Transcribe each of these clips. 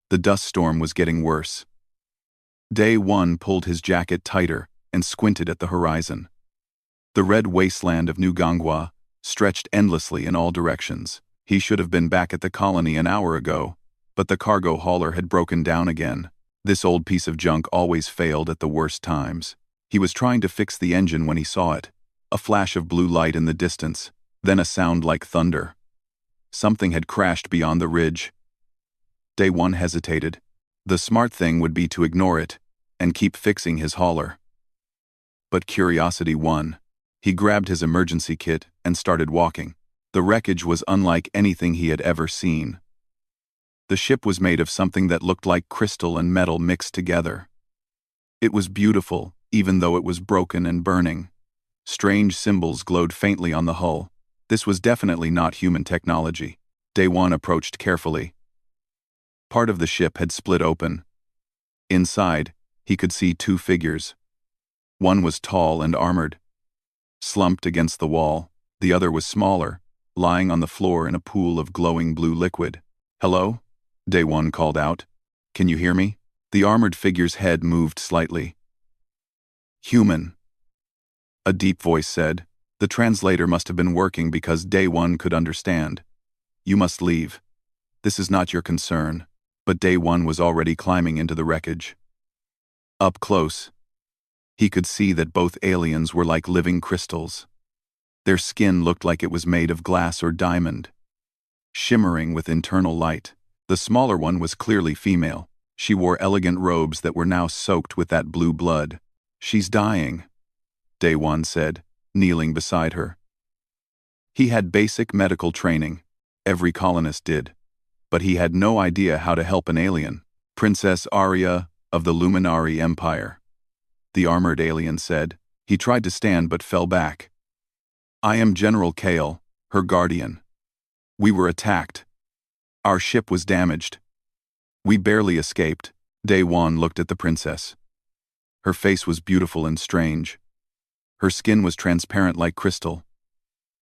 The dust storm was getting worse. Day One pulled his jacket tighter and squinted at the horizon. The red wasteland of New Ganghwa stretched endlessly in all directions. He should have been back at the colony an hour ago, but the cargo hauler had broken down again. This old piece of junk always failed at the worst times. He was trying to fix the engine when he saw it. A flash of blue light in the distance, then a sound like thunder. Something had crashed beyond the ridge. Day One hesitated. The smart thing would be to ignore it and keep fixing his hauler. But curiosity won. He grabbed his emergency kit and started walking. The wreckage was unlike anything he had ever seen. The ship was made of something that looked like crystal and metal mixed together. It was beautiful, even though it was broken and burning. Strange symbols glowed faintly on the hull. This was definitely not human technology. Day One approached carefully. Part of the ship had split open. Inside, he could see two figures. One was tall and armored, slumped against the wall. The other was smaller, lying on the floor in a pool of glowing blue liquid. "Hello?" Day One called out. "Can you hear me?" The armored figure's head moved slightly. "Human," a deep voice said. The translator must have been working because Day One could understand. "You must leave. This is not your concern." But Day One was already climbing into the wreckage. Up close, he could see that both aliens were like living crystals. Their skin looked like it was made of glass or diamond, shimmering with internal light. The smaller one was clearly female. She wore elegant robes that were now soaked with that blue blood. "She's dying," Day One said, kneeling beside her. He had basic medical training. Every colonist did. But he had no idea how to help an alien. "Princess Arya of the Luminari Empire," the armored alien said. He tried to stand but fell back. "I am General Kale, her guardian. We were attacked. Our ship was damaged. We barely escaped." Day One looked at the princess. Her face was beautiful and strange. Her skin was transparent like crystal,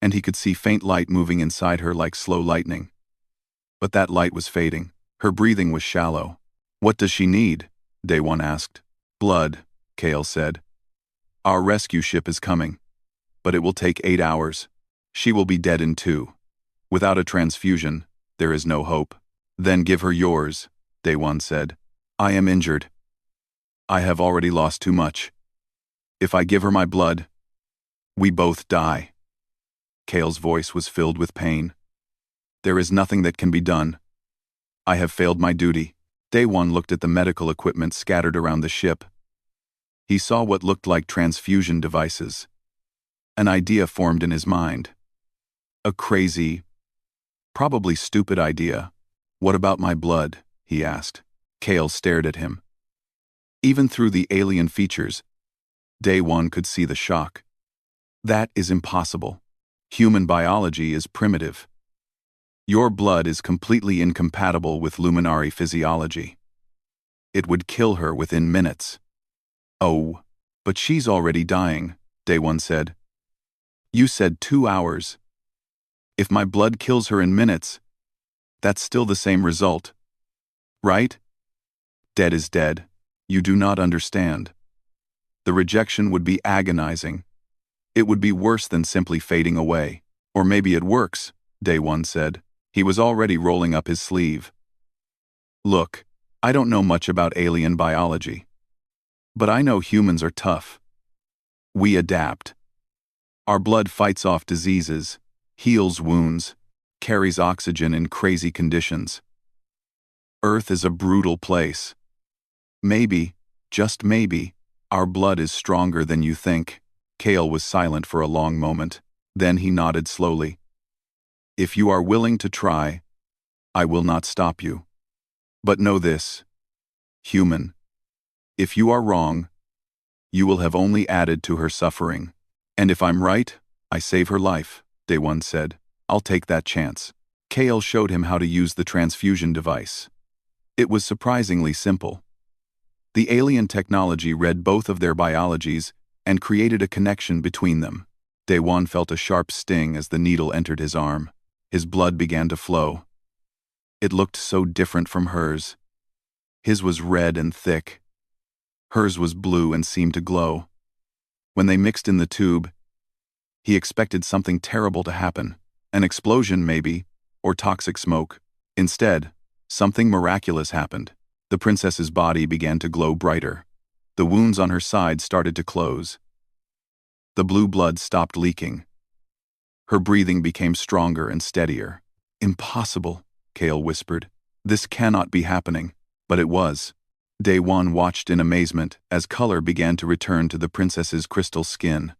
and he could see faint light moving inside her like slow lightning. But that light was fading. Her breathing was shallow. "What does she need?" Day One asked. "Blood," Kale said. "Our rescue ship is coming, but it will take 8 hours. She will be dead in 2. Without a transfusion, there is no hope." "Then give her yours," Day One said. "I am injured. I have already lost too much. If I give her my blood, we both die." Kale's voice was filled with pain. "There is nothing that can be done. I have failed my duty." Day One looked at the medical equipment scattered around the ship. He saw what looked like transfusion devices. An idea formed in his mind. A crazy, probably stupid idea. "What about my blood?" he asked. Kale stared at him. Even through the alien features, Day One could see the shock. "That is impossible. Human biology is primitive. Your blood is completely incompatible with Luminari physiology. It would kill her within minutes." "Oh, but she's already dying," Day One said. "You said 2 hours. If my blood kills her in minutes, that's still the same result. Right? Dead is dead. You do not understand. The rejection would be agonizing. It would be worse than simply fading away." "Or maybe it works," Day One said. He was already rolling up his sleeve. "Look, I don't know much about alien biology, but I know humans are tough. We adapt. Our blood fights off diseases, heals wounds, carries oxygen in crazy conditions. Earth is a brutal place. Maybe, just maybe, our blood is stronger than you think." Kale was silent for a long moment. Then he nodded slowly. "If you are willing to try, I will not stop you. But know this, human. If you are wrong, you will have only added to her suffering. And if I'm right, I save her life," Day One said. "I'll take that chance." Kale showed him how to use the transfusion device. It was surprisingly simple. The alien technology read both of their biologies and created a connection between them. Day One felt a sharp sting as the needle entered his arm. His blood began to flow. It looked so different from hers. His was red and thick. Hers was blue and seemed to glow. When they mixed in the tube, he expected something terrible to happen. An explosion, maybe, or toxic smoke. Instead, something miraculous happened. The princess's body began to glow brighter. The wounds on her side started to close. The blue blood stopped leaking. Her breathing became stronger and steadier. "Impossible," Kale whispered. "This cannot be happening." But it was. Day-One watched in amazement as color began to return to the princess's crystal skin.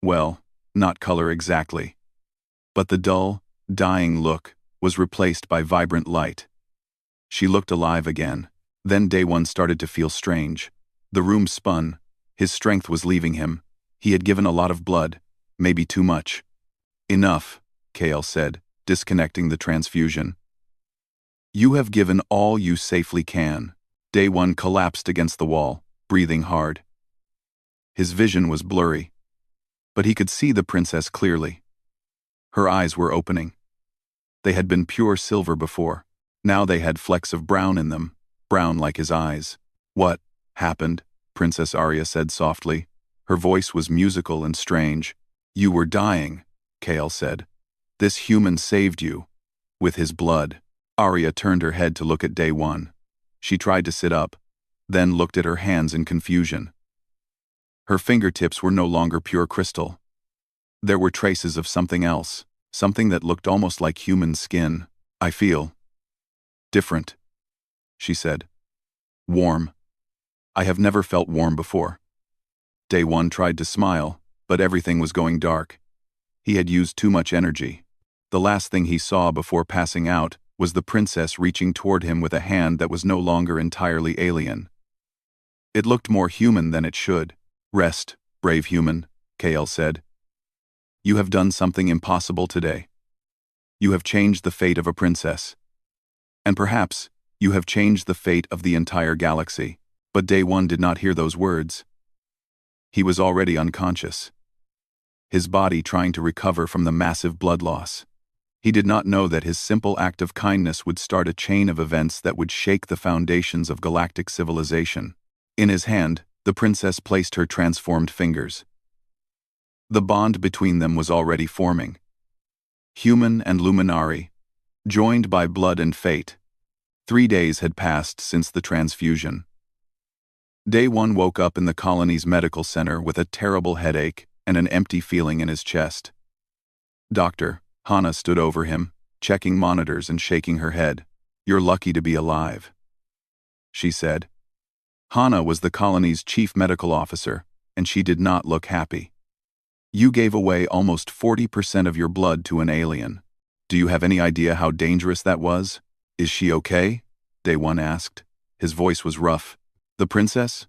Well, not color exactly. But the dull, dying look was replaced by vibrant light. She looked alive again. Then Day-One started to feel strange. The room spun. His strength was leaving him. He had given a lot of blood, maybe too much. "Enough," Kale said, disconnecting the transfusion. "You have given all you safely can." Day-One collapsed against the wall, breathing hard. His vision was blurry, but he could see the princess clearly. Her eyes were opening. They had been pure silver before. Now they had flecks of brown in them, brown like his eyes. "What happened?" Princess Arya said softly. Her voice was musical and strange. "You were dying," Kale said. "This human saved you. With his blood." Arya turned her head to look at Day-One. She tried to sit up, then looked at her hands in confusion. Her fingertips were no longer pure crystal. There were traces of something else, something that looked almost like human skin. "I feel different," she said. "Warm. I have never felt warm before." Day-One tried to smile, but everything was going dark. He had used too much energy. The last thing he saw before passing out was the princess reaching toward him with a hand that was no longer entirely alien. It looked more human than it should. "Rest, brave human," Kale said. "You have done something impossible today. You have changed the fate of a princess. And perhaps, you have changed the fate of the entire galaxy." But Day-One did not hear those words. He was already unconscious, his body trying to recover from the massive blood loss. He did not know that his simple act of kindness would start a chain of events that would shake the foundations of galactic civilization. In his hand, the princess placed her transformed fingers. The bond between them was already forming. Human and Luminari, joined by blood and fate. 3 days had passed since the transfusion. Day-One woke up in the colony's medical center with a terrible headache and an empty feeling in his chest. Dr. Hana stood over him, checking monitors and shaking her head. "You're lucky to be alive," she said. Hana was the colony's chief medical officer, and she did not look happy. "You gave away almost 40% of your blood to an alien. Do you have any idea how dangerous that was? Is she okay?" Day-One asked. His voice was rough. "The princess?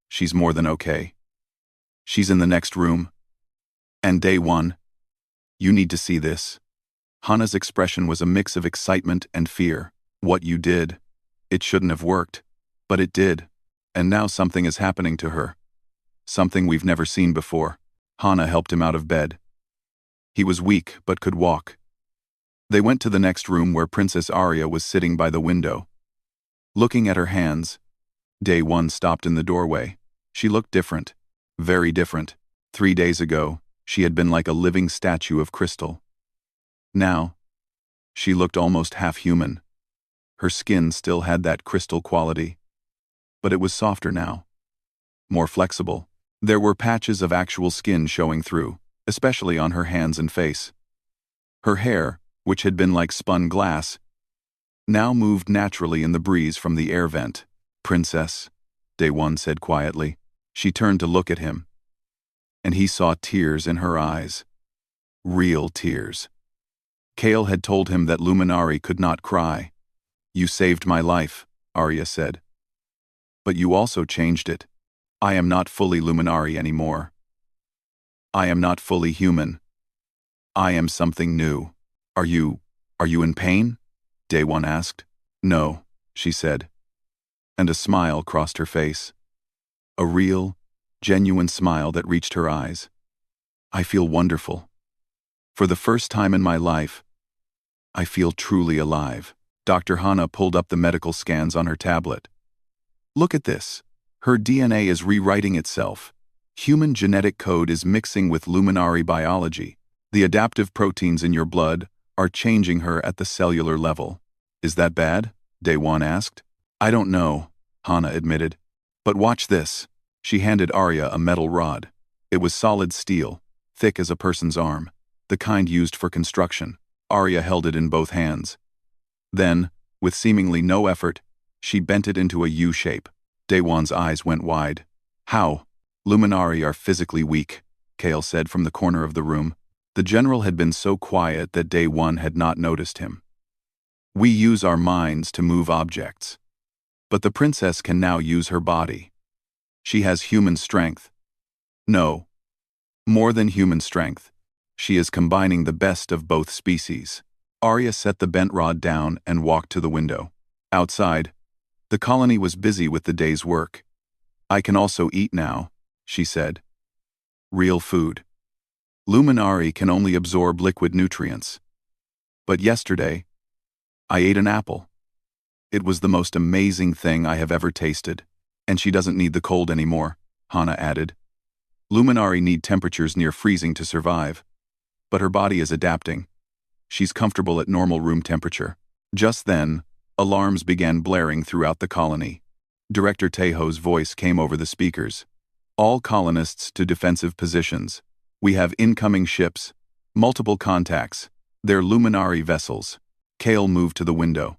She's more than okay. She's in the next room." "And Day-One, you need to see this." Hana's expression was a mix of excitement and fear. "What you did. It shouldn't have worked. But it did. And now something is happening to her. Something we've never seen before." Hana helped him out of bed. He was weak but could walk. They went to the next room where Princess Arya was sitting by the window. Looking at her hands, Day-One stopped in the doorway. She looked different. Very different. 3 days ago, she had been like a living statue of crystal. Now, she looked almost half-human. Her skin still had that crystal quality, but it was softer now, more flexible. There were patches of actual skin showing through, especially on her hands and face. Her hair, which had been like spun glass, now moved naturally in the breeze from the air vent. "Princess," Day-One said quietly. She turned to look at him, and he saw tears in her eyes. Real tears. Kale had told him that Luminari could not cry. "You saved my life," Arya said. "But you also changed it. I am not fully Luminari anymore. I am not fully human. I am something new." Are you in pain?" Day-One asked. "No," she said. And a smile crossed her face. A real, genuine smile that reached her eyes. "I feel wonderful. For the first time in my life, I feel truly alive." Dr. Hana pulled up the medical scans on her tablet. Look at this. Her DNA is rewriting itself. Human genetic code is mixing with luminary biology. The adaptive proteins in your blood are changing her at the cellular level. Is that bad? Daewon asked. I don't know, Hana admitted. But watch this. She handed Arya a metal rod. It was solid steel, thick as a person's arm, the kind used for construction. Arya held it in both hands. Then, with seemingly no effort, she bent it into a U shape. Daewon's eyes went wide. How? Luminari are physically weak, Kale said from the corner of the room. The general had been so quiet that Daewon had not noticed him. We use our minds to move objects. But the princess can now use her body. She has human strength. No. More than human strength. She is combining the best of both species. Arya set the bent rod down and walked to the window. Outside, the colony was busy with the day's work. I can also eat now, she said. Real food. Luminari can only absorb liquid nutrients. But yesterday, I ate an apple. It was the most amazing thing I have ever tasted. And she doesn't need the cold anymore, Hana added. Luminari need temperatures near freezing to survive. But her body is adapting. She's comfortable at normal room temperature. Just then, alarms began blaring throughout the colony. Director Tejo's voice came over the speakers. All colonists to defensive positions. We have incoming ships, multiple contacts. They're luminary vessels. Kale moved to the window.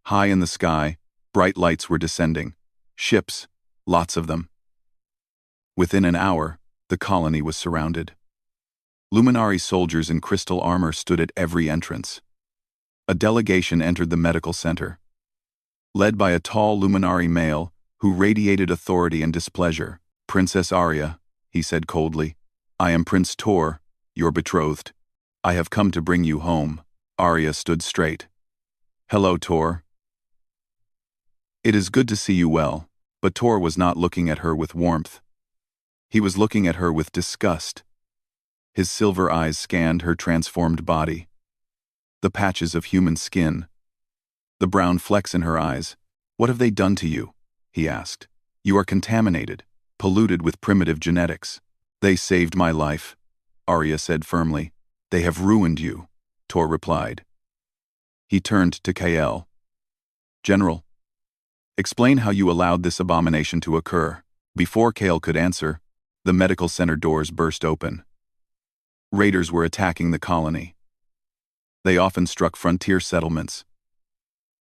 High in the sky, bright lights were descending. Ships, lots of them. Within an hour, the colony was surrounded. Luminari soldiers in crystal armor stood at every entrance. A delegation entered the medical center. Led by a tall luminari male who radiated authority and displeasure. Princess Arya, he said coldly. I am Prince Tor, your betrothed. I have come to bring you home. Arya stood straight. Hello, Tor. It is good to see you well, but Tor was not looking at her with warmth. He was looking at her with disgust. His silver eyes scanned her transformed body. The patches of human skin. The brown flecks in her eyes. What have they done to you? He asked. You are contaminated, polluted with primitive genetics. They saved my life, Arya said firmly. They have ruined you, Tor replied. He turned to Kael. General, explain how you allowed this abomination to occur. Before Kael could answer, the medical center doors burst open. Raiders were attacking the colony. They often struck frontier settlements,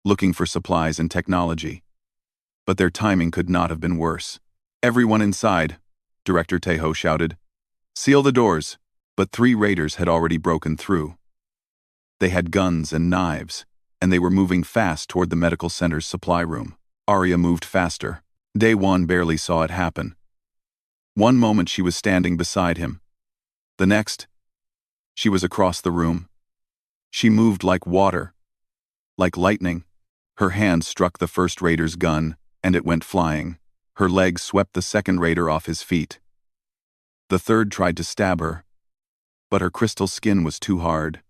looking for supplies and technology. But their timing could not have been worse. Everyone inside, Director Tejo shouted. Seal the doors. But 3 raiders had already broken through. They had guns and knives, and they were moving fast toward the medical center's supply room. Arya moved faster. Daewon barely saw it happen. One moment she was standing beside him. The next, she was across the room. She moved like water, like lightning. Her hand struck the first raider's gun, and it went flying. Her legs swept the second raider off his feet. The third tried to stab her, but her crystal skin was too hard.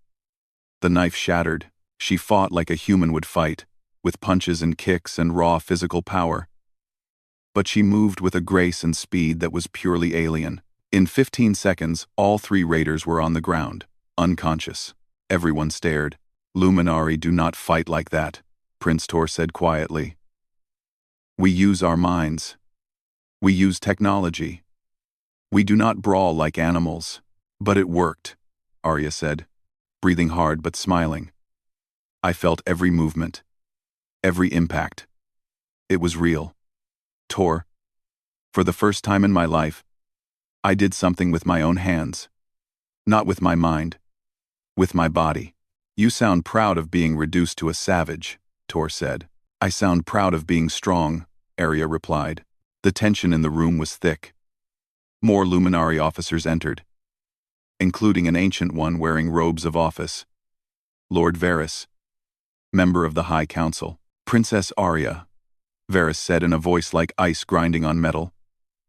The knife shattered. She fought like a human would fight, with punches and kicks and raw physical power. But she moved with a grace and speed that was purely alien. In 15 seconds, all 3 raiders were on the ground, unconscious. Everyone stared. Luminari do not fight like that, Prince Tor said quietly. We use our minds. We use technology. We do not brawl like animals. But it worked, Arya said, breathing hard but smiling. I felt every movement, every impact. It was real. Tor, for the first time in my life, I did something with my own hands. Not with my mind, with my body. You sound proud of being reduced to a savage, Tor said. I sound proud of being strong, Arya replied. The tension in the room was thick. More luminary officers entered, including an ancient one wearing robes of office. Lord Varys, member of the High Council. Princess Arya, Varys said in a voice like ice grinding on metal.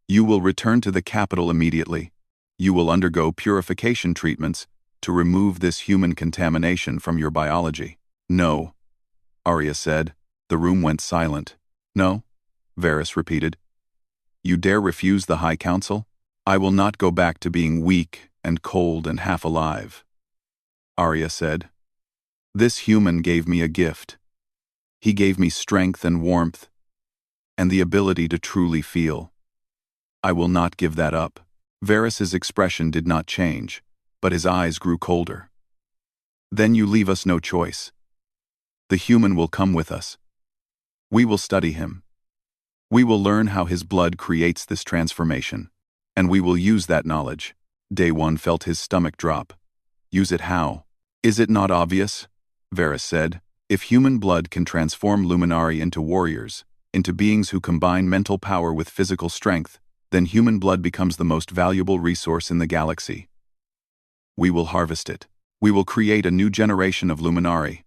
You will return to the capital immediately. You will undergo purification treatments to remove this human contamination from your biology. No, Arya said. The room went silent. No, Varys repeated. You dare refuse the High Council? I will not go back to being weak and cold and half alive. Arya said. This human gave me a gift. He gave me strength and warmth, and the ability to truly feel. I will not give that up. Varys's expression did not change, but his eyes grew colder. Then you leave us no choice. The human will come with us. We will study him. We will learn how his blood creates this transformation, and we will use that knowledge. Day One felt his stomach drop. Use it how? Is it not obvious? Varys said. If human blood can transform Luminari into warriors, into beings who combine mental power with physical strength, then human blood becomes the most valuable resource in the galaxy. We will harvest it. We will create a new generation of Luminari.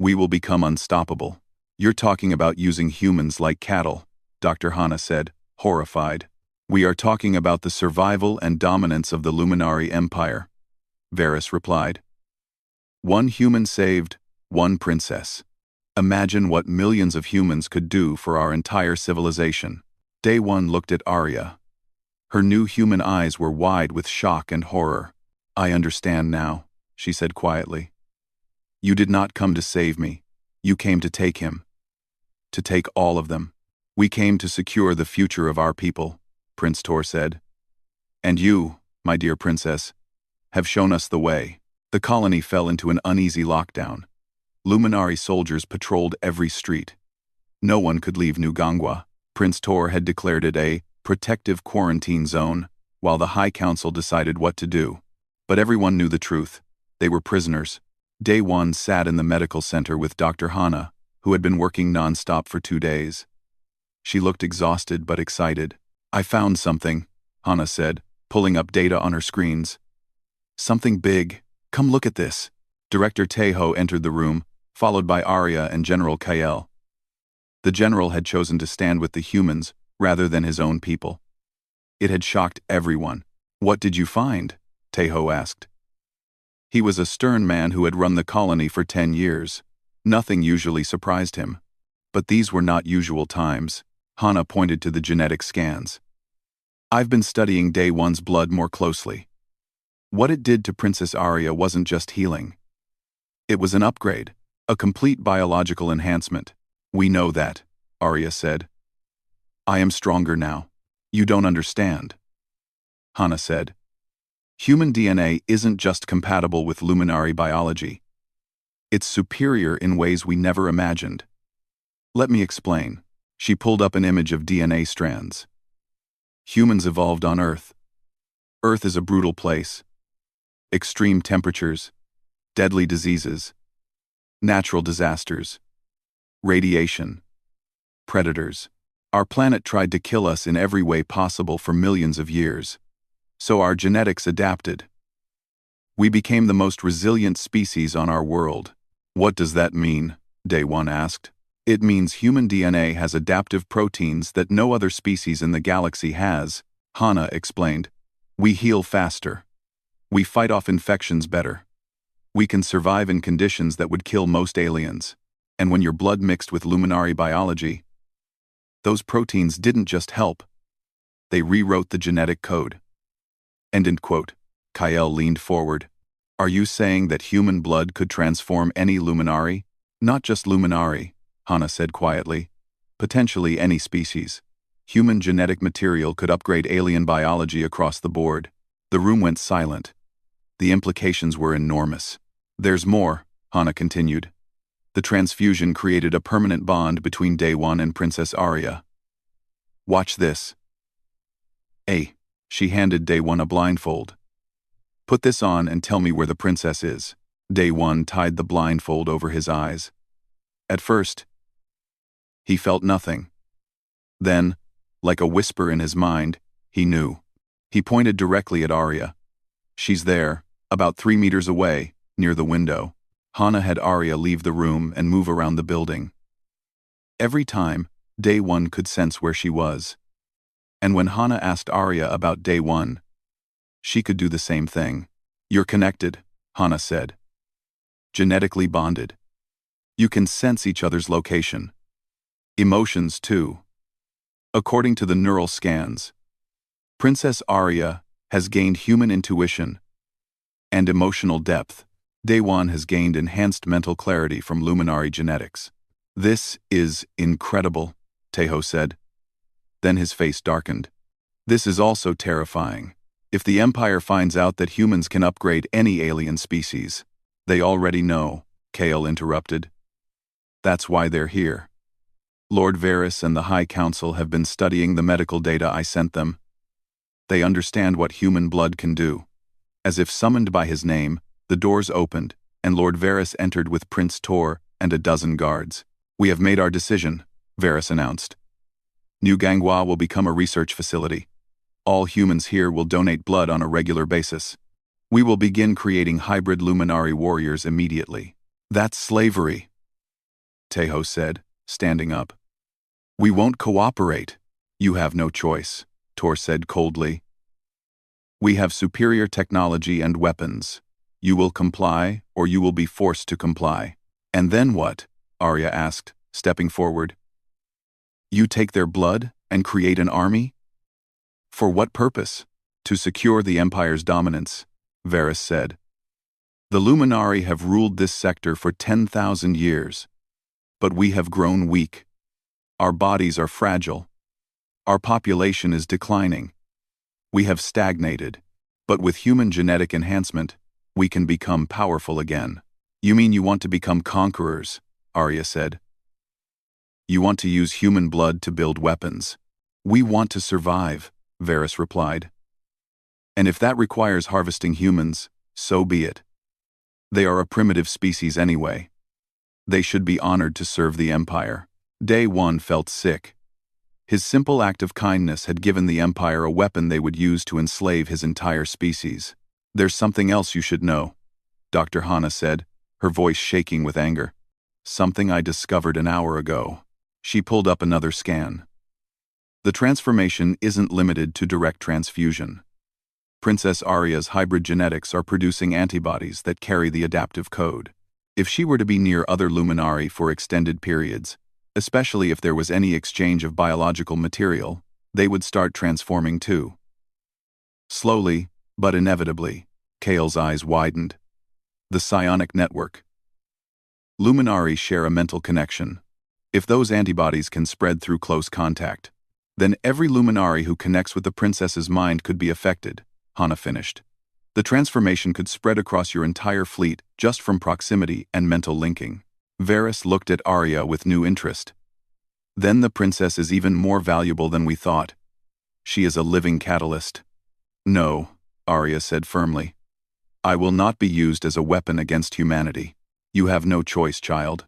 We will become unstoppable. You're talking about using humans like cattle, Dr. Hanna said, horrified. We are talking about the survival and dominance of the Luminari Empire, Varys replied. One human saved, one princess. Imagine what millions of humans could do for our entire civilization. Day One looked at Arya. Her new human eyes were wide with shock and horror. I understand now, she said quietly. You did not come to save me. You came to take him. To take all of them. We came to secure the future of our people, Prince Tor said. And you, my dear princess, have shown us the way. The colony fell into an uneasy lockdown. Luminari soldiers patrolled every street. No one could leave New Gangwa. Prince Tor had declared it a protective quarantine zone, while the High Council decided what to do. But everyone knew the truth. They were prisoners. Day One sat in the medical center with Dr. Hanna, who had been working non-stop for 2 days. She looked exhausted but excited. I found something, Hanna said, pulling up data on her screens. Something big. Come look at this. Director Tejo entered the room, followed by Arya and General Kael. The general had chosen to stand with the humans rather than his own people. It had shocked everyone. What did you find? Tejo asked. He was a stern man who had run the colony for 10 years. Nothing usually surprised him. But these were not usual times. Hanna pointed to the genetic scans. I've been studying Day One's blood more closely. What it did to Princess Arya wasn't just healing. It was an upgrade, a complete biological enhancement. We know that, Arya said. I am stronger now. You don't understand. Hanna said. Human DNA isn't just compatible with Luminari biology. It's superior in ways we never imagined. Let me explain. She pulled up an image of DNA strands. Humans evolved on Earth. Earth is a brutal place. Extreme temperatures, deadly diseases, natural disasters, radiation, predators. Our planet tried to kill us in every way possible for millions of years. So our genetics adapted. We became the most resilient species on our world. What does that mean? Day One asked. It means human DNA has adaptive proteins that no other species in the galaxy has, Hanna explained. We heal faster. We fight off infections better. We can survive in conditions that would kill most aliens. And when your blood mixed with Luminari biology, those proteins didn't just help. They rewrote the genetic code. End quote. Kael leaned forward. Are you saying that human blood could transform any Luminari? Not just Luminari, Hanna said quietly. Potentially any species. Human genetic material could upgrade alien biology across the board. The room went silent. The implications were enormous. There's more, Hanna continued. The transfusion created a permanent bond between Day One and Princess Arya. Watch this. She handed Day One a blindfold. Put this on and tell me where the princess is. Day One tied the blindfold over his eyes. At first, he felt nothing. Then, like a whisper in his mind, he knew. He pointed directly at Arya. She's there, about 3 meters away, near the window. Hanna had Arya leave the room and move around the building. Every time, Day One could sense where she was. And when Hanna asked Arya about Day One, she could do the same thing. You're connected, Hanna said. Genetically bonded. You can sense each other's location. Emotions, too. According to the neural scans, Princess Arya has gained human intuition and emotional depth. Daewon has gained enhanced mental clarity from Luminary genetics. This is incredible, Taeho said. Then his face darkened. This is also terrifying. If the Empire finds out that humans can upgrade any alien species, they already know, Kael interrupted. That's why they're here. Lord Varys and the High Council have been studying the medical data I sent them. They understand what human blood can do. As if summoned by his name, the doors opened, and Lord Varys entered with Prince Tor and a dozen guards. We have made our decision, Varys announced. New Gangwa will become a research facility. All humans here will donate blood on a regular basis. We will begin creating hybrid Luminary warriors immediately. That's slavery, Taeho said, standing up. We won't cooperate. You have no choice, Tor said coldly. We have superior technology and weapons. You will comply, or you will be forced to comply. And then what? Arya asked, stepping forward. You take their blood and create an army? For what purpose? To secure the Empire's dominance, Varys said. The Luminari have ruled this sector for 10,000 years. But we have grown weak. Our bodies are fragile. Our population is declining. We have stagnated. But with human genetic enhancement, we can become powerful again. You mean you want to become conquerors? Arya said. You want to use human blood to build weapons. We want to survive, Varys replied. And if that requires harvesting humans, so be it. They are a primitive species anyway. They should be honored to serve the Empire. Daewon felt sick. His simple act of kindness had given the Empire a weapon they would use to enslave his entire species. There's something else you should know, Dr. Hana said, her voice shaking with anger. Something I discovered an hour ago. She pulled up another scan. The transformation isn't limited to direct transfusion. Princess Arya's hybrid genetics are producing antibodies that carry the adaptive code. If she were to be near other Luminari for extended periods, especially if there was any exchange of biological material, they would start transforming too. Slowly, but inevitably, Kael's eyes widened. The psionic network. Luminari share a mental connection. If those antibodies can spread through close contact, then every Luminari who connects with the princess's mind could be affected, Hana finished. The transformation could spread across your entire fleet just from proximity and mental linking. Varys looked at Arya with new interest. Then the princess is even more valuable than we thought. She is a living catalyst. No, Arya said firmly. I will not be used as a weapon against humanity. You have no choice, child.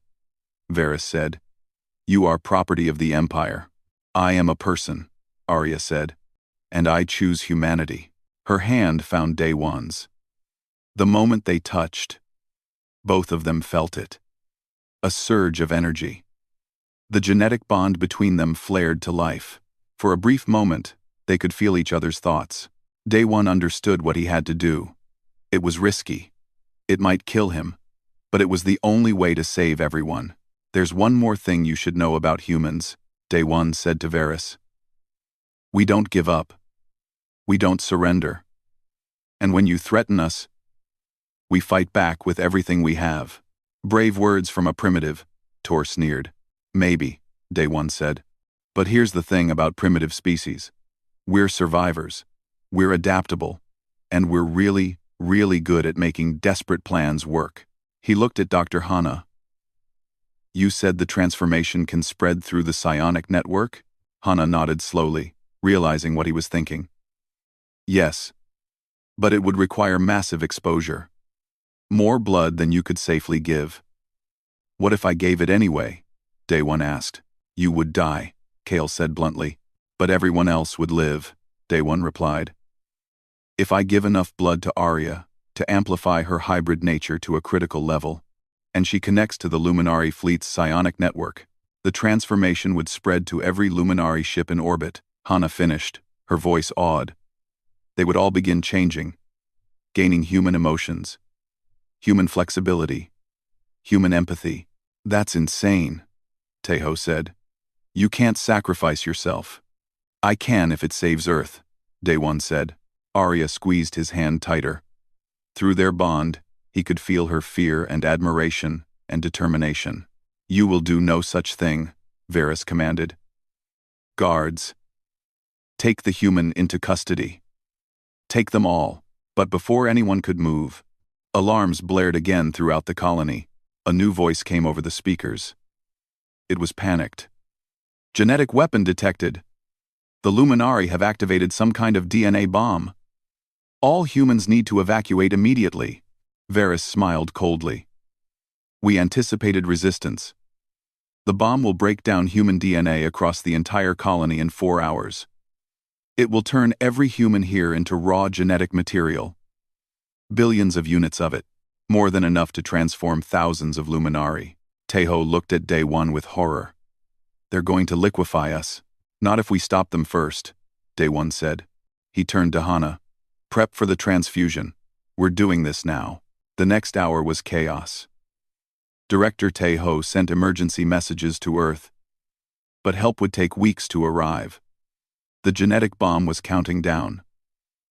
Varys said. You are property of the Empire. I am a person, Arya said, and I choose humanity. Her hand found Daewon's. The moment they touched, both of them felt it. A surge of energy. The genetic bond between them flared to life. For a brief moment, they could feel each other's thoughts. Daewon understood what he had to do. It was risky. It might kill him, but it was the only way to save everyone. There's one more thing you should know about humans, Daewon said to Varys. We don't give up. We don't surrender. And when you threaten us, we fight back with everything we have. Brave words from a primitive, Tor sneered. Maybe, Daewon said. But here's the thing about primitive species. We're survivors. We're adaptable. And we're really, really good at making desperate plans work. He looked at Dr. Hana. You said the transformation can spread through the psionic network? Hana nodded slowly, realizing what he was thinking. Yes. But it would require massive exposure. More blood than you could safely give. What if I gave it anyway? Daewon asked. You would die, Kael said bluntly. But everyone else would live, Daewon replied. If I give enough blood to Arya, to amplify her hybrid nature to a critical level, and she connects to the Luminari fleet's psionic network, the transformation would spread to every Luminari ship in orbit, Hana finished, her voice awed. They would all begin changing, gaining human emotions, human flexibility, human empathy. That's insane, Tejo said. You can't sacrifice yourself. I can if it saves Earth, Day One said. Arya squeezed his hand tighter. Through their bond, he could feel her fear and admiration and determination. You will do no such thing, Varys commanded. Guards, take the human into custody. Take them all. But before anyone could move, alarms blared again throughout the colony. A new voice came over the speakers. It was panicked. Genetic weapon detected. The Luminari have activated some kind of DNA bomb. All humans need to evacuate immediately. Varys smiled coldly. We anticipated resistance. The bomb will break down human DNA across the entire colony in 4 hours. It will turn every human here into raw genetic material. Billions of units of it, more than enough to transform thousands of Luminari. Tejo looked at Day One with horror. They're going to liquefy us. Not if we stop them first, Day One said. He turned to Hana. Prep for the transfusion. We're doing this now. The next hour was chaos. Director Tejo sent emergency messages to Earth, but help would take weeks to arrive. The genetic bomb was counting down.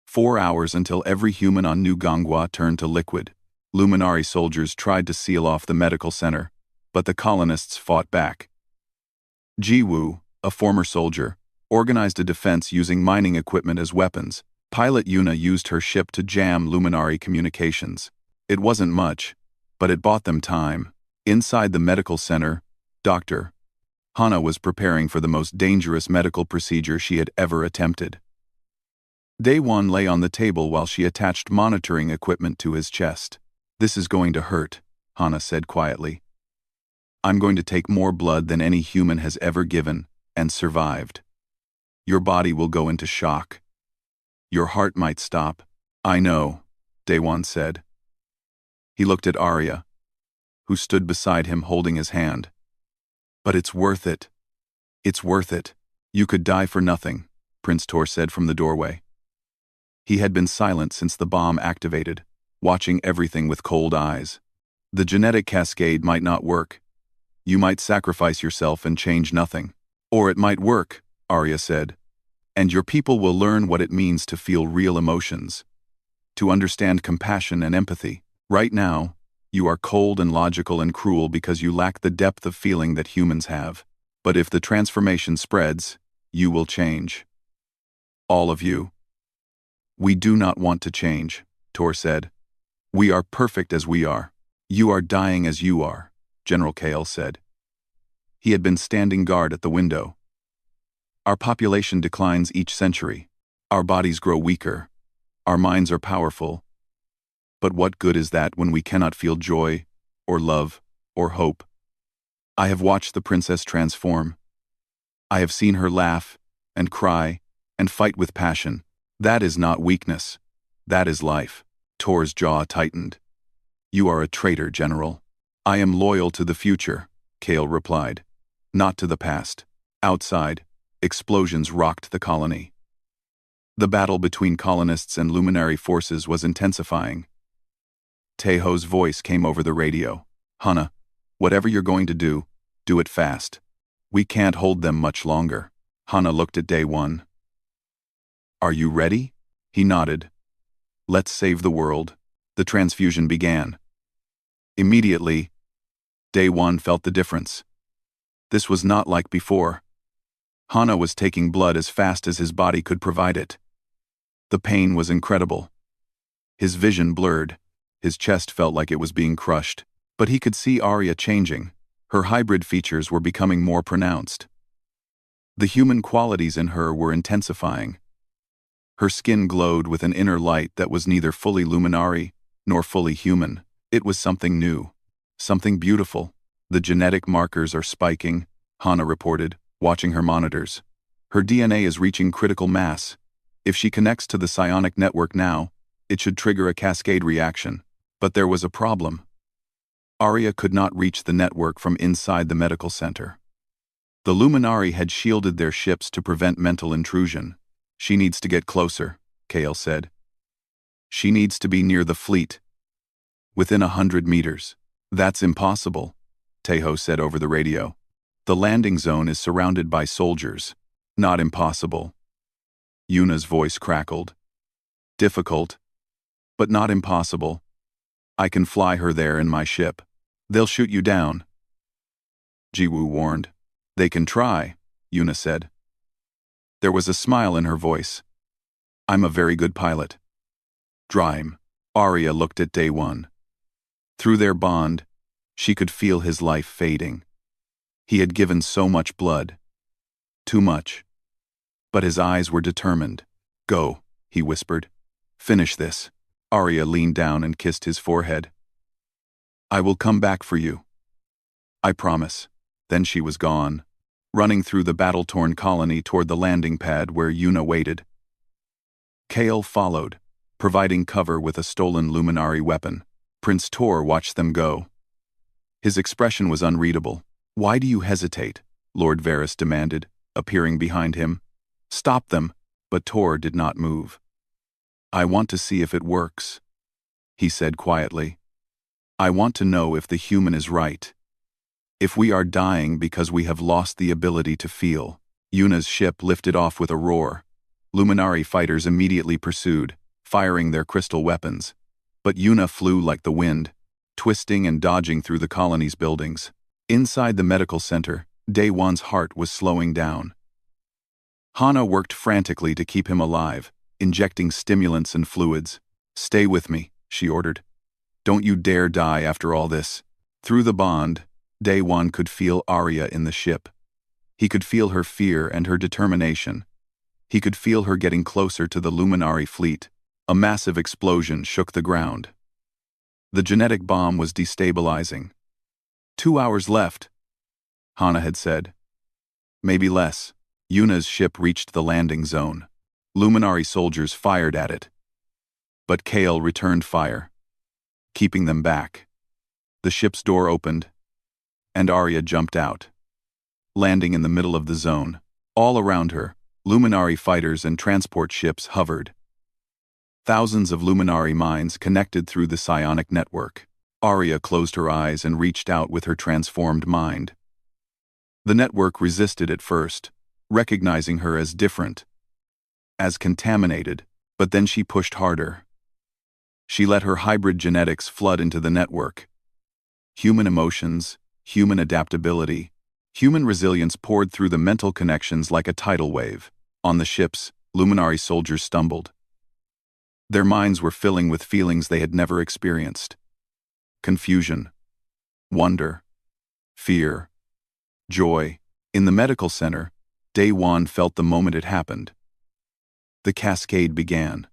4 hours until every human on New Gangwa turned to liquid. Luminari soldiers tried to seal off the medical center, but the colonists fought back. Jiwoo, a former soldier, organized a defense using mining equipment as weapons. Pilot Yuna used her ship to jam Luminari communications. It wasn't much, but it bought them time. Inside the medical center, Dr. Hana was preparing for the most dangerous medical procedure she had ever attempted. Day One lay on the table while she attached monitoring equipment to his chest. This is going to hurt, Hana said quietly. I'm going to take more blood than any human has ever given and survived. Your body will go into shock. Your heart might stop. I know, Day One said. He looked at Arya, who stood beside him holding his hand. But it's worth it. It's worth it. You could die for nothing, Prince Tor said from the doorway. He had been silent since the bomb activated, watching everything with cold eyes. The genetic cascade might not work. You might sacrifice yourself and change nothing. Or it might work, Arya said. And your people will learn what it means to feel real emotions, to understand compassion and empathy. Right now, you are cold and logical and cruel because you lack the depth of feeling that humans have. But if the transformation spreads, you will change. All of you. We do not want to change, Tor said. We are perfect as we are. You are dying as you are, General Kale said. He had been standing guard at the window. Our population declines each century. Our bodies grow weaker. Our minds are powerful. But what good is that when we cannot feel joy, or love, or hope? I have watched the princess transform. I have seen her laugh, and cry, and fight with passion. That is not weakness. That is life. Tor's jaw tightened. You are a traitor, General. I am loyal to the future, Kale replied. Not to the past. Outside, explosions rocked the colony. The battle between colonists and Luminari forces was intensifying. Tejo's voice came over the radio. Hana, whatever you're going to do it fast. We can't hold them much longer. Hana looked at Day One. Are you ready? He nodded. Let's save the world. The transfusion began. Immediately, Day One felt the difference. This was not like before. Hana was taking blood as fast as his body could provide it. The pain was incredible. His vision blurred. His chest felt like it was being crushed. But he could see Arya changing. Her hybrid features were becoming more pronounced. The human qualities in her were intensifying. Her skin glowed with an inner light that was neither fully Luminari nor fully human. It was something new. Something beautiful. The genetic markers are spiking, Hana reported, watching her monitors. Her DNA is reaching critical mass. If she connects to the psionic network now, it should trigger a cascade reaction. But there was a problem. Arya could not reach the network from inside the medical center. The Luminari had shielded their ships to prevent mental intrusion. She needs to get closer, Kale said. She needs to be near the fleet. Within 100 meters. That's impossible. Tejo said over the radio. The landing zone is surrounded by soldiers. Not impossible. Yuna's voice crackled. Difficult, but not impossible. I can fly her there in my ship. They'll shoot you down. Jiwoo warned. They can try, Yuna said. There was a smile in her voice. I'm a very good pilot. Drime. Arya looked at Day One. Through their bond, she could feel his life fading. He had given so much blood. Too much. But his eyes were determined. Go, he whispered. Finish this. Arya leaned down and kissed his forehead. I will come back for you. I promise. Then she was gone, running through the battle-torn colony toward the landing pad where Yuna waited. Kale followed, providing cover with a stolen Luminari weapon. Prince Tor watched them go. His expression was unreadable. Why do you hesitate? Lord Varys demanded, appearing behind him. Stop them, but Tor did not move. I want to see if it works, he said quietly. I want to know if the human is right. If we are dying because we have lost the ability to feel. Yuna's ship lifted off with a roar. Luminari fighters immediately pursued, firing their crystal weapons. But Yuna flew like the wind, twisting and dodging through the colony's buildings. Inside the medical center, Day One's heart was slowing down. Hana worked frantically to keep him alive, injecting stimulants and fluids. Stay with me, she ordered. Don't you dare die after all this. Through the bond, Day One could feel Arya in the ship. He could feel her fear and her determination. He could feel her getting closer to the Luminari fleet. A massive explosion shook the ground. The genetic bomb was destabilizing. 2 hours left, Hana had said. Maybe less. Yuna's ship reached the landing zone. Luminari soldiers fired at it. But Kale returned fire, keeping them back. The ship's door opened, and Arya jumped out, landing in the middle of the zone. All around her, Luminari fighters and transport ships hovered. Thousands of Luminari minds connected through the psionic network. Arya closed her eyes and reached out with her transformed mind. The network resisted at first, recognizing her as different, as contaminated, but then she pushed harder. She let her hybrid genetics flood into the network. Human emotions, human adaptability, human resilience poured through the mental connections like a tidal wave. On the ships, Luminari soldiers stumbled. Their minds were filling with feelings they had never experienced. Confusion, wonder, fear, joy. In the medical center, Day One felt the moment it happened. The cascade began.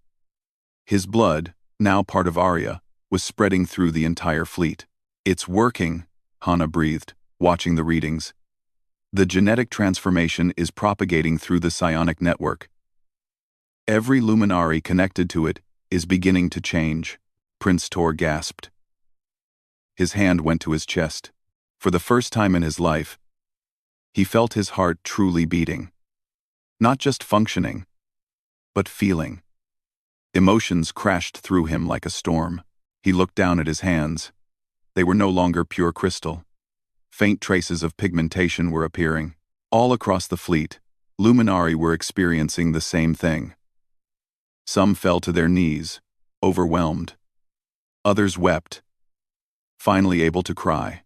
His blood, now part of Arya, was spreading through the entire fleet. It's working, Hana breathed, watching the readings. The genetic transformation is propagating through the psionic network. Every Luminari connected to it is beginning to change, Prince Tor gasped. His hand went to his chest. For the first time in his life, he felt his heart truly beating. Not just functioning, but feeling. Emotions crashed through him like a storm. He looked down at his hands. They were no longer pure crystal. Faint traces of pigmentation were appearing. All across the fleet, Luminari were experiencing the same thing. Some fell to their knees, overwhelmed. Others wept, finally able to cry.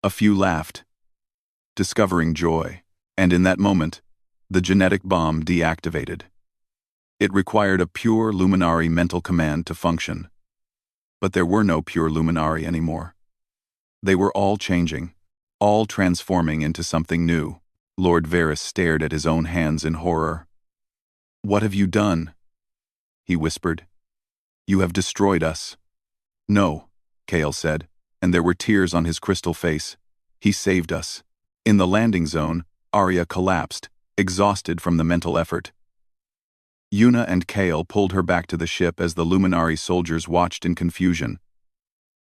A few laughed, discovering joy. And in that moment, the genetic bomb deactivated. It required a pure Luminari mental command to function. But there were no pure Luminari anymore. They were all changing, all transforming into something new. Lord Varys stared at his own hands in horror. What have you done? He whispered. You have destroyed us. No, Kale said, and there were tears on his crystal face. He saved us. In the landing zone, Arya collapsed, exhausted from the mental effort. Yuna and Kale pulled her back to the ship as the Luminari soldiers watched in confusion.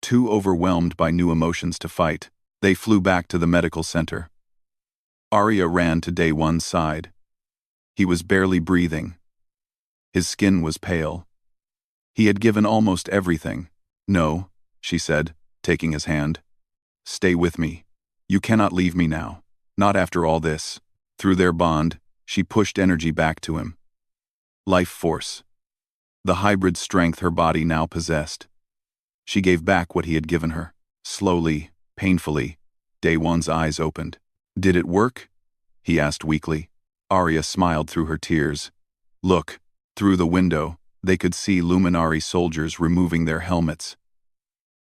Too overwhelmed by new emotions to fight, they flew back to the medical center. Arya ran to Day One's side. He was barely breathing. His skin was pale. He had given almost everything. No, she said, taking his hand. Stay with me. You cannot leave me now. Not after all this. Through their bond, she pushed energy back to him. Life force. The hybrid strength her body now possessed. She gave back what he had given her. Slowly, painfully, Daewon's eyes opened. Did it work? He asked weakly. Arya smiled through her tears. Look, through the window, they could see Luminari soldiers removing their helmets.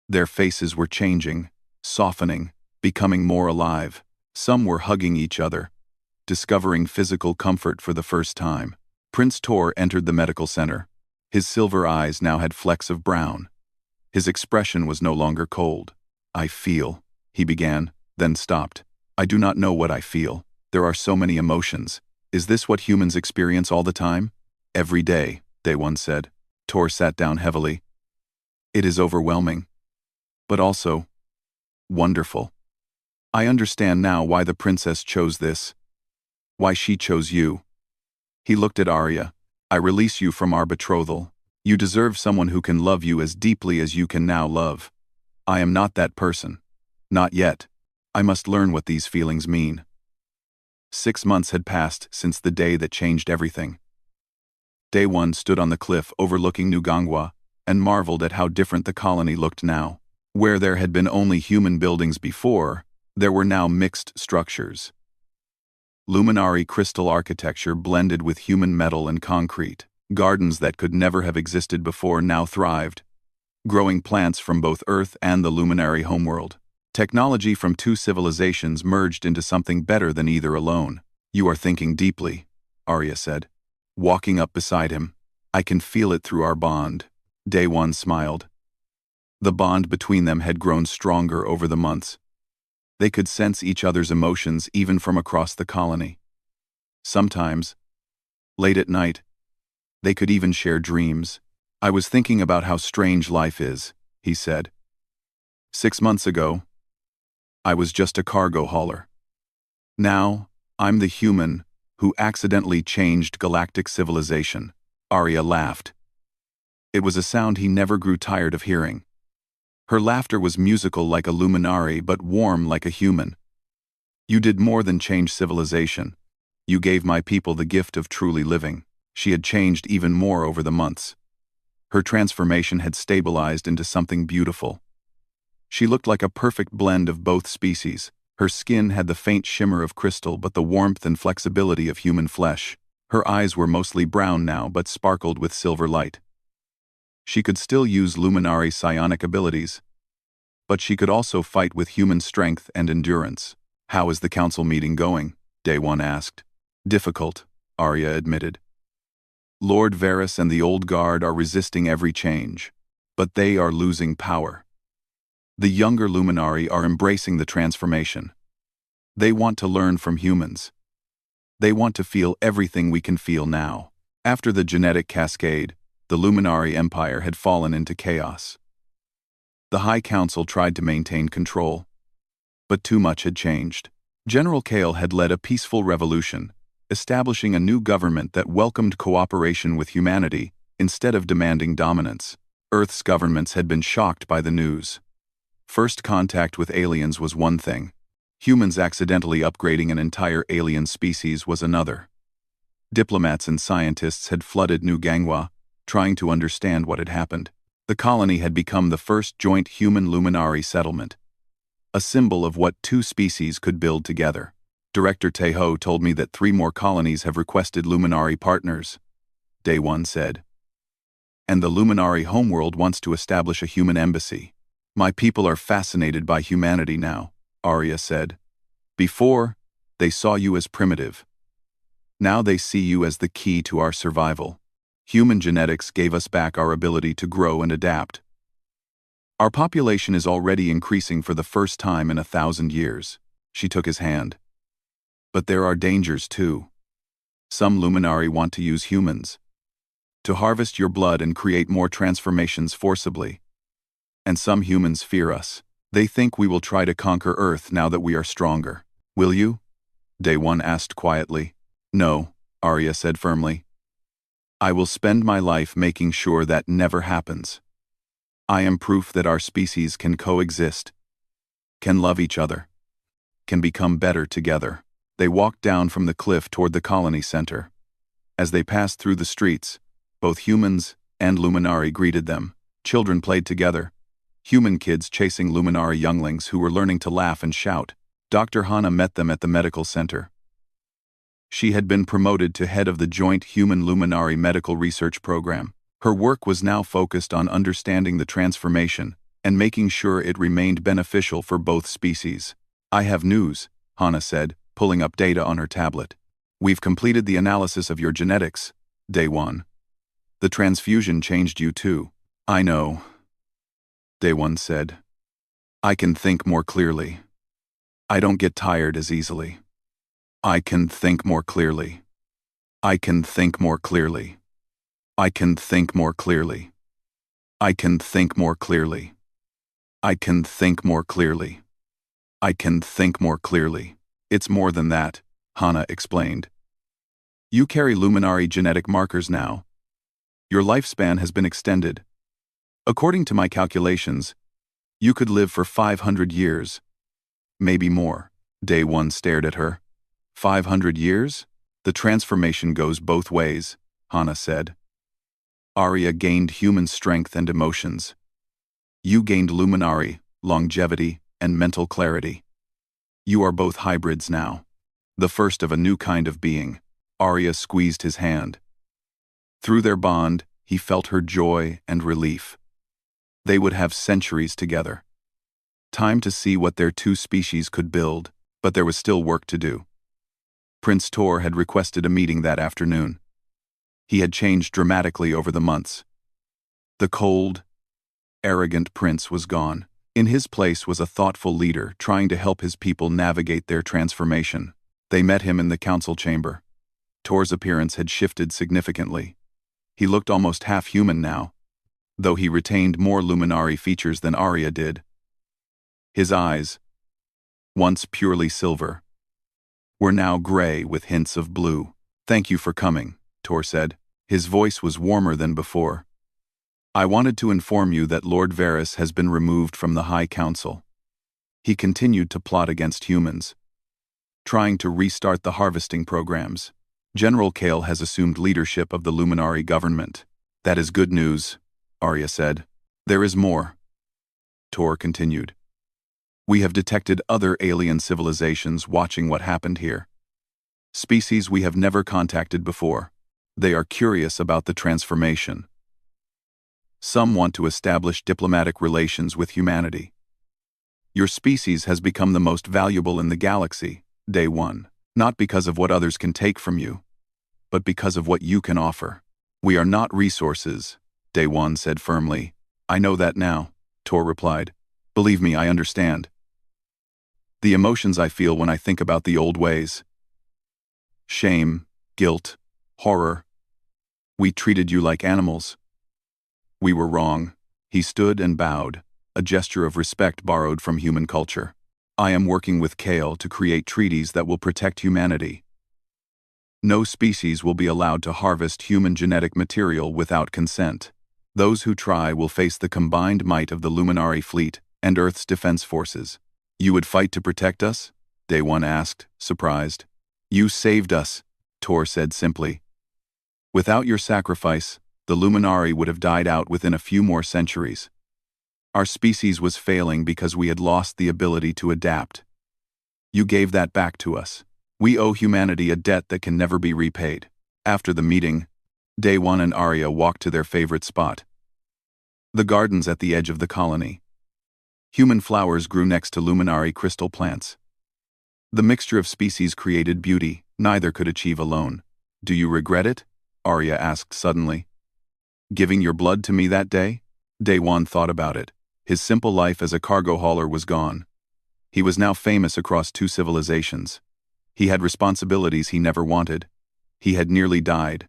Their faces were changing, softening, becoming more alive. Some were hugging each other, discovering physical comfort for the first time. Prince Tor entered the medical center. His silver eyes now had flecks of brown. His expression was no longer cold. I feel, he began, then stopped. I do not know what I feel. There are so many emotions. Is this what humans experience all the time? Every day, Daewon said. Tor sat down heavily. It is overwhelming. But also wonderful. I understand now why the princess chose this. Why she chose you. He looked at Arya. I release you from our betrothal. You deserve someone who can love you as deeply as you can now love. I am not that person. Not yet. I must learn what these feelings mean. 6 months had passed since the day that changed everything. Daewon stood on the cliff overlooking New Gangwa and marveled at how different the colony looked now. Where there had been only human buildings before, there were now mixed structures. Luminari crystal architecture blended with human metal and concrete. Gardens that could never have existed before now thrived, growing plants from both Earth and the Luminari homeworld. Technology from two civilizations merged into something better than either alone. You are thinking deeply, Arya said, walking up beside him. I can feel it through our bond. Daewon smiled. The bond between them had grown stronger over the months. They could sense each other's emotions even from across the colony. Sometimes, late at night, they could even share dreams. I was thinking about how strange life is, he said. 6 months ago, I was just a cargo hauler. Now, I'm the human who accidentally changed galactic civilization. Arya laughed. It was a sound he never grew tired of hearing. Her laughter was musical like a luminari but warm like a human. You did more than change civilization. You gave my people the gift of truly living. She had changed even more over the months. Her transformation had stabilized into something beautiful. She looked like a perfect blend of both species. Her skin had the faint shimmer of crystal but the warmth and flexibility of human flesh. Her eyes were mostly brown now but sparkled with silver light. She could still use Luminari psionic abilities, but she could also fight with human strength and endurance. How is the council meeting going? Daewon asked. Difficult, Arya admitted. Lord Varys and the Old Guard are resisting every change, but they are losing power. The younger Luminari are embracing the transformation. They want to learn from humans. They want to feel everything we can feel now. After the genetic cascade, the Luminari Empire had fallen into chaos. The High Council tried to maintain control, but too much had changed. General Kale had led a peaceful revolution, establishing a new government that welcomed cooperation with humanity instead of demanding dominance. Earth's governments had been shocked by the news. First contact with aliens was one thing. Humans accidentally upgrading an entire alien species was another. Diplomats and scientists had flooded New Gangwa, trying to understand what had happened. The colony had become the first joint human-Luminari settlement, a symbol of what two species could build together. Director Teho told me that 3 more colonies have requested Luminari partners, Daewon said. And the Luminari homeworld wants to establish a human embassy. My people are fascinated by humanity now, Arya said. Before, they saw you as primitive. Now they see you as the key to our survival. Human genetics gave us back our ability to grow and adapt. Our population is already increasing for the first time in 1,000 years. She took his hand. But there are dangers too. Some Luminari want to use humans to harvest your blood and create more transformations forcibly. And some humans fear us. They think we will try to conquer Earth now that we are stronger. Will you? Daewon asked quietly. No, Arya said firmly. I will spend my life making sure that never happens. I am proof that our species can coexist. can love each other, can become better together. They walked down from the cliff toward the colony center. As they passed through the streets, both humans and Luminari greeted them. Children played together, human kids chasing Luminari younglings who were learning to laugh and shout. Dr. Hana met them at the medical center. She had been promoted to head of the Joint Human Luminari Medical Research Program. Her work was now focused on understanding the transformation and making sure it remained beneficial for both species. I have news, Hana said, pulling up data on her tablet. We've completed the analysis of your genetics, Day 1. The transfusion changed you too. I know, Day 1 said. I can think more clearly. I don't get tired as easily. I can think more clearly. I can think more clearly. I can think more clearly. I can think more clearly. I can think more clearly. I can think more clearly. It's more than that, Hana explained. You carry Luminari genetic markers now. Your lifespan has been extended. According to my calculations, you could live for 500 years. Maybe more. Day 1 stared at her. 500 years? The transformation goes both ways, Hana said. Arya gained human strength and emotions. You gained Luminari, longevity, and mental clarity. You are both hybrids now. The first of a new kind of being. Arya squeezed his hand. Through their bond, he felt her joy and relief. They would have centuries together. Time to see what their two species could build, but there was still work to do. Prince Tor had requested a meeting that afternoon. He had changed dramatically over the months. The cold, arrogant prince was gone. In his place was a thoughtful leader trying to help his people navigate their transformation. They met him in the council chamber. Tor's appearance had shifted significantly. He looked almost half-human now, though he retained more Luminari features than Arya did. His eyes, once purely silver, were now gray with hints of blue. Thank you for coming, Tor said. His voice was warmer than before. I wanted to inform you that Lord Varys has been removed from the High Council. He continued to plot against humans, trying to restart the harvesting programs. General Kale has assumed leadership of the Luminari government. That is good news, Arya said. There is more, Tor continued. We have detected other alien civilizations watching what happened here. Species we have never contacted before. They are curious about the transformation. Some want to establish diplomatic relations with humanity. Your species has become the most valuable in the galaxy, Day 1, not because of what others can take from you, but because of what you can offer. We are not resources, Day 1 said firmly. I know that now, Tor replied. Believe me, I understand. The emotions I feel when I think about the old ways. Shame, guilt, horror. We treated you like animals. We were wrong. He stood and bowed, a gesture of respect borrowed from human culture. I am working with Kale to create treaties that will protect humanity. No species will be allowed to harvest human genetic material without consent. Those who try will face the combined might of the Luminari fleet and Earth's defense forces. You would fight to protect us? Day 1 asked, surprised. You saved us, Tor said simply. Without your sacrifice, the Luminari would have died out within a few more centuries. Our species was failing because we had lost the ability to adapt. You gave that back to us. We owe humanity a debt that can never be repaid. After the meeting, Day 1 and Arya walked to their favorite spot. The gardens at the edge of the colony. Human flowers grew next to Luminari crystal plants. The mixture of species created beauty neither could achieve alone. Do you regret it? Arya asked suddenly. Giving your blood to me that day? Day 1 thought about it. His simple life as a cargo hauler was gone. He was now famous across 2 civilizations. He had responsibilities he never wanted. He had nearly died.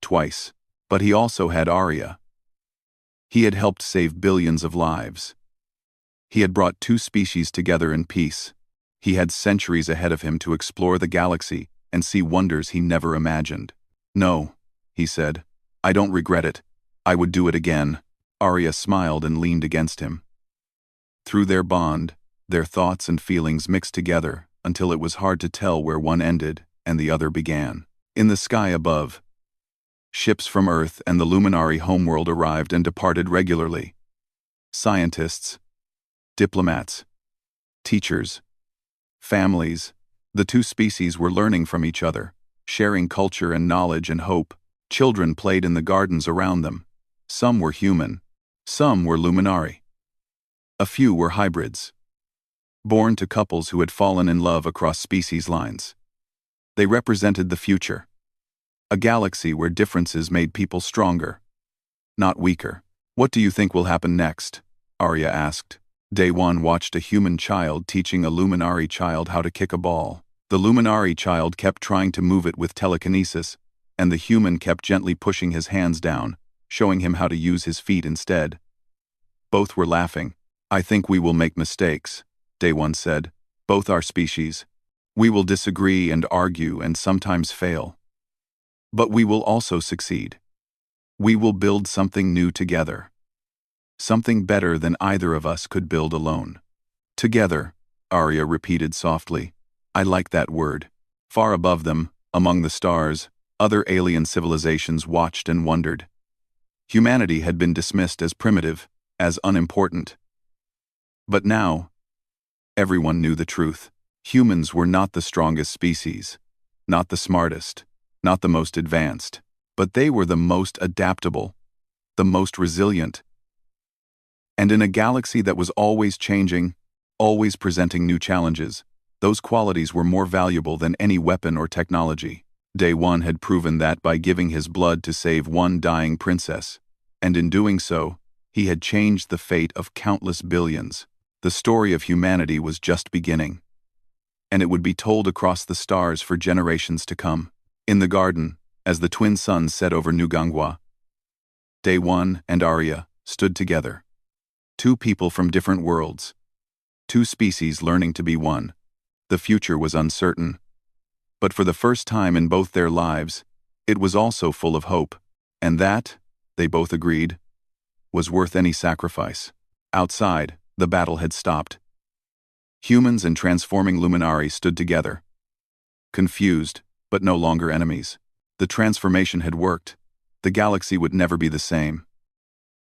Twice. But he also had Arya. He had helped save billions of lives. He had brought 2 species together in peace. He had centuries ahead of him to explore the galaxy and see wonders he never imagined. No, he said. I don't regret it. I would do it again. Arya smiled and leaned against him. Through their bond, Their thoughts and feelings mixed together until it was hard to tell where one ended and the other began. In the sky above, ships from Earth and the Luminari homeworld arrived and departed regularly. Scientists, diplomats, teachers, families, the two species were learning from each other, sharing culture and knowledge and hope. Children played in the gardens around them. Some were human, some were Luminari. A few were hybrids, born to couples who had fallen in love across species lines. They represented the future, a galaxy where differences made people stronger, not weaker. "What do you think will happen next?" Arya asked. Day 1 watched a human child teaching a Luminari child how to kick a ball. The Luminari child kept trying to move it with telekinesis, and the human kept gently pushing his hands down, showing him how to use his feet instead. Both were laughing. "I think we will make mistakes," Day 1 said. "Both our species. We will disagree and argue and sometimes fail. But we will also succeed. We will build something new together. Something better than either of us could build alone." "Together," Arya repeated softly. "I like that word." Far above them, among the stars, other alien civilizations watched and wondered. Humanity had been dismissed as primitive, as unimportant. But now, everyone knew the truth. Humans were not the strongest species, not the smartest, not the most advanced, but they were the most adaptable, the most resilient. And in a galaxy that was always changing, always presenting new challenges, those qualities were more valuable than any weapon or technology. Day 1 had proven that by giving his blood to save one dying princess, and in doing so, he had changed the fate of countless billions. The story of humanity was just beginning, and it would be told across the stars for generations to come. In the garden, as the twin suns set over New Gangwa, Day 1 and Arya stood together. Two people from different worlds, two species learning to be one. The future was uncertain, but for the first time in both their lives, it was also full of hope, and that, they both agreed, was worth any sacrifice. Outside, the battle had stopped. Humans and transforming Luminari stood together, confused, but no longer enemies. The transformation had worked. The galaxy would never be the same.